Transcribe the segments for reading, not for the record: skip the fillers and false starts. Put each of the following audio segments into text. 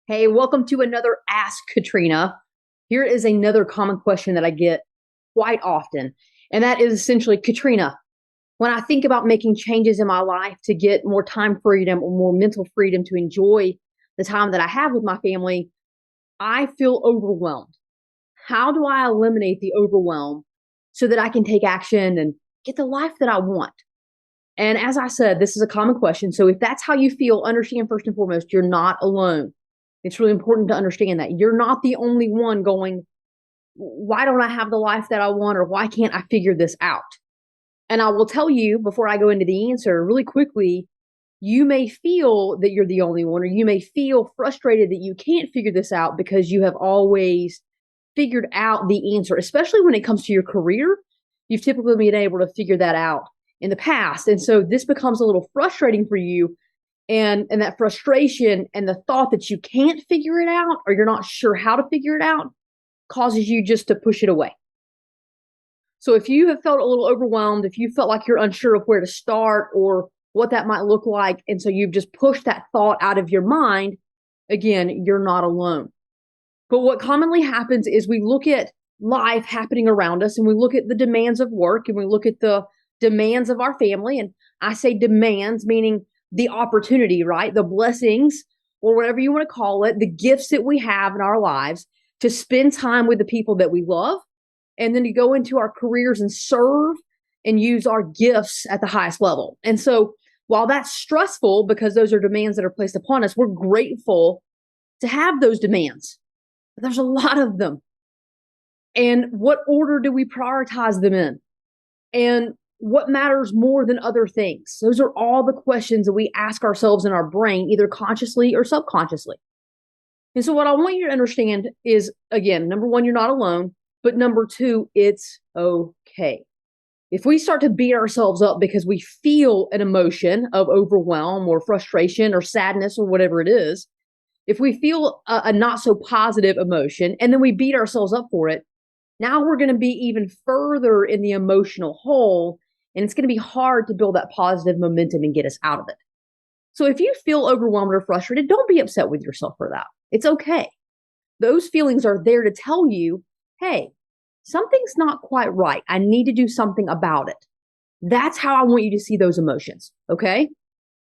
Hey, welcome to another Ask Katrina. Here is another common question that I get quite often, and that is essentially, Katrina, when I think about making changes in my life to get more time freedom or more mental freedom to enjoy the time that I have with my family, I feel overwhelmed. How do I eliminate the overwhelm so that I can take action and get the life that I want? And as I said, this is a common question. So if that's how you feel, understand first and foremost, you're not alone. It's really important to understand that you're not the only one going, why don't I have the life that I want? Or why can't I figure this out? And I will tell you before I go into the answer really quickly, you may feel that you're the only one, or you may feel frustrated that you can't figure this out because you have always figured out the answer, especially when it comes to your career. You've typically been able to figure that out in the past. And so this becomes a little frustrating for you. And that frustration and the thought that you can't figure it out or you're not sure how to figure it out causes you just to push it away. So if you have felt a little overwhelmed, if you felt like you're unsure of where to start or what that might look like, and so you've just pushed that thought out of your mind, again, you're not alone. But what commonly happens is we look at life happening around us and we look at the demands of work and we look at the demands of our family. And I say demands, meaning the opportunity, right? The blessings, or whatever you want to call it, the gifts that we have in our lives to spend time with the people that we love, and then to go into our careers and serve and use our gifts at the highest level. And so while that's stressful because those are demands that are placed upon us, we're grateful to have those demands. But there's a lot of them. And what order do we prioritize them in? And what matters more than other things? Those are all the questions that we ask ourselves in our brain, either consciously or subconsciously. And so what I want you to understand is, again, number one, you're not alone, but number two, it's okay. If we start to beat ourselves up because we feel an emotion of overwhelm or frustration or sadness or whatever it is, if we feel a not so positive emotion and then we beat ourselves up for it, now we're going to be even further in the emotional hole, and it's going to be hard to build that positive momentum and get us out of it. So if you feel overwhelmed or frustrated, don't be upset with yourself for that. It's okay. Those feelings are there to tell you, hey, something's not quite right. I need to do something about it. That's how I want you to see those emotions, okay?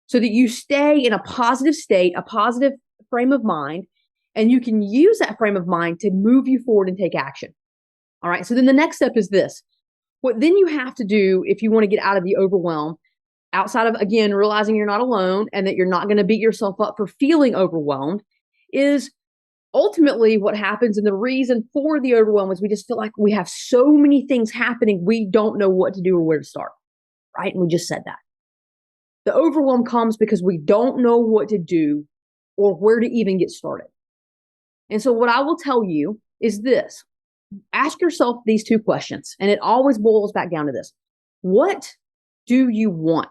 So that you stay in a positive state, a positive frame of mind, and you can use that frame of mind to move you forward and take action. All right. So then the next step is this. What then you have to do if you want to get out of the overwhelm, outside of, again, realizing you're not alone and that you're not going to beat yourself up for feeling overwhelmed, is ultimately what happens. And the reason for the overwhelm is we just feel like we have so many things happening. We don't know what to do or where to start. Right. And we just said that. The overwhelm comes because we don't know what to do or where to even get started. And so what I will tell you is this. Ask yourself these two questions, and it always boils back down to this. What do you want?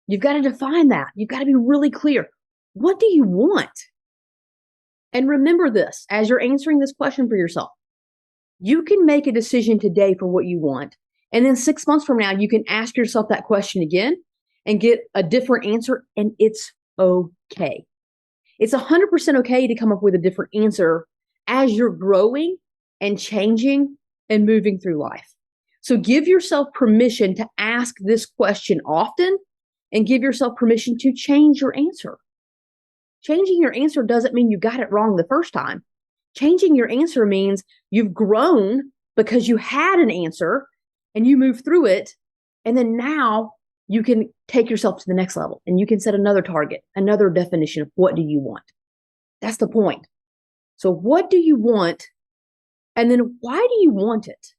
You've got to define that. You've got to be really clear. What do you want? And remember this, as you're answering this question for yourself, you can make a decision today for what you want. And then 6 months from now, you can ask yourself that question again and get a different answer, and it's okay. It's 100% okay to come up with a different answer as you're growing and changing and moving through life. So give yourself permission to ask this question often and give yourself permission to change your answer. Changing your answer doesn't mean you got it wrong the first time. Changing your answer means you've grown because you had an answer and you moved through it. And then now you can take yourself to the next level and you can set another target, another definition of what do you want. That's the point. So what do you want? And then why do you want it?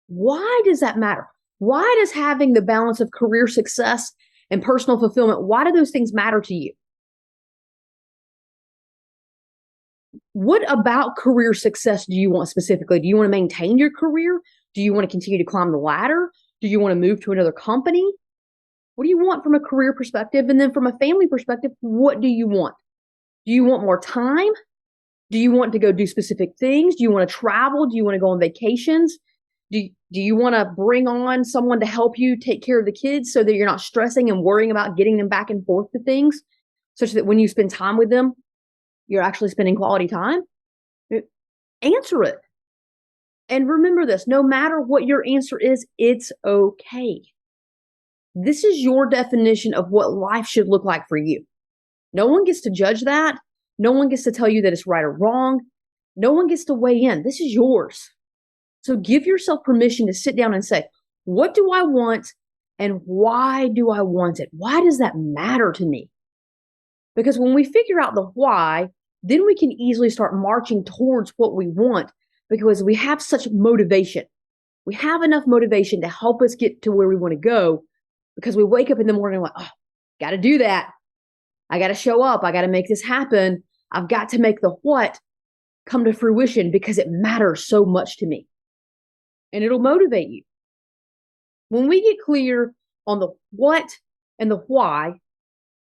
Why does that matter? Why does having the balance of career success and personal fulfillment, why do those things matter to you? What about career success do you want specifically? Do you want to maintain your career? Do you want to continue to climb the ladder? Do you want to move to another company? What do you want from a career perspective? And then from a family perspective, what do you want? Do you want more time? Do you want to go do specific things? Do you want to travel? Do you want to go on vacations? Do you want to bring on someone to help you take care of the kids so that you're not stressing and worrying about getting them back and forth to things, such that when you spend time with them, you're actually spending quality time, answer it. And remember this, no matter what your answer is, it's okay. This is your definition of what life should look like for you. No one gets to judge that. No one gets to tell you that it's right or wrong. No one gets to weigh in. This is yours. So give yourself permission to sit down and say, what do I want and why do I want it? Why does that matter to me? Because when we figure out the why, then we can easily start marching towards what we want because we have such motivation. We have enough motivation to help us get to where we want to go because we wake up in the morning and like, oh, got to do that. I got to show up. I got to make this happen. I've got to make the what come to fruition because it matters so much to me. And it'll motivate you. When we get clear on the what and the why,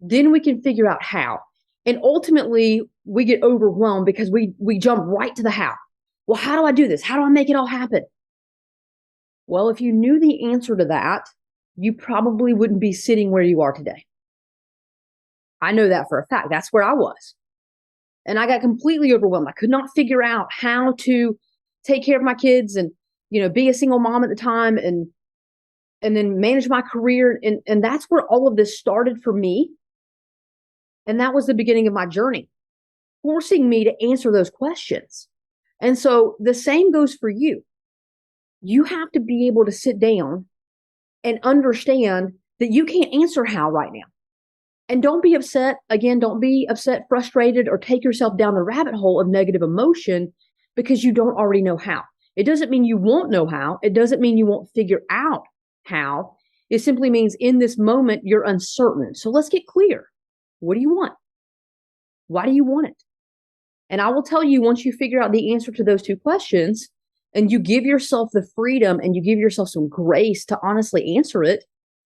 then we can figure out how. And ultimately, we get overwhelmed because we jump right to the how. Well, how do I do this? How do I make it all happen? Well, if you knew the answer to that, you probably wouldn't be sitting where you are today. I know that for a fact. That's where I was. And I got completely overwhelmed. I could not figure out how to take care of my kids and, be a single mom at the time and then manage my career. And that's where all of this started for me. And that was the beginning of my journey, forcing me to answer those questions. And so the same goes for you. You have to be able to sit down and understand that you can't answer how right now. And don't be upset. Again, don't be upset, frustrated, or take yourself down the rabbit hole of negative emotion because you don't already know how. It doesn't mean you won't know how. It doesn't mean you won't figure out how. It simply means in this moment, you're uncertain. So let's get clear. What do you want? Why do you want it? And I will tell you, once you figure out the answer to those two questions and you give yourself the freedom and you give yourself some grace to honestly answer it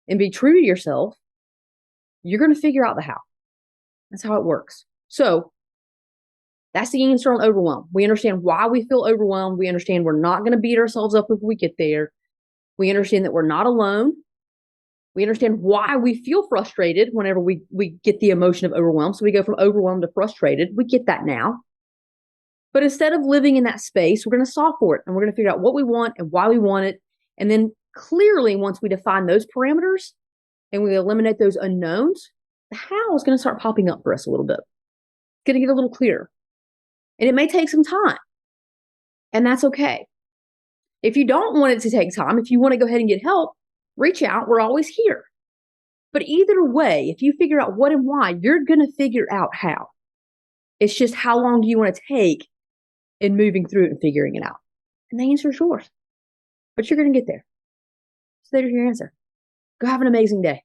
and be true to yourself, you're going to figure out the how. That's how it works. So that's the answer on overwhelm. We understand why we feel overwhelmed. We understand we're not going to beat ourselves up if we get there. We understand that we're not alone. We understand why we feel frustrated whenever we get the emotion of overwhelm. So we go from overwhelmed to frustrated. We get that now. But instead of living in that space, we're going to solve for it. And we're going to figure out what we want and why we want it. And then clearly, once we define those parameters and we eliminate those unknowns, the how is going to start popping up for us a little bit. It's going to get a little clearer. And it may take some time. And that's okay. If you don't want it to take time, if you want to go ahead and get help, reach out. We're always here. But either way, if you figure out what and why, you're going to figure out how. It's just how long do you want to take in moving through it and figuring it out? And the answer is yours. But you're going to get there. So there's your answer. Go have an amazing day.